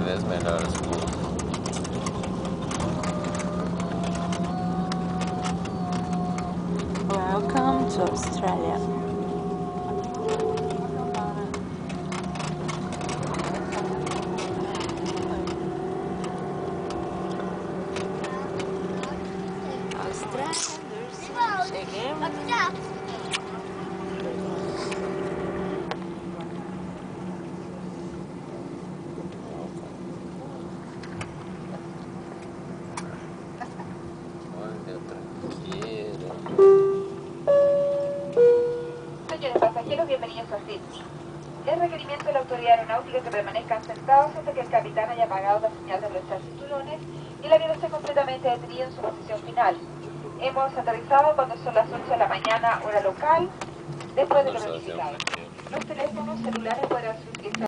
vez melhor as coisas. Welcome to Australia. Cheguemos. Señores pasajeros, bienvenidos a Sydney. Es requerimiento de la autoridad aeronáutica que permanezcan sentados hasta que el capitán haya apagado la señal de abrachar cinturones y el avión esté completamente detenido en su posición final. Hemos aterrizado cuando son las 8 de la mañana, hora local, después de lo verificado. Los teléfonos celulares podrán ser utilizados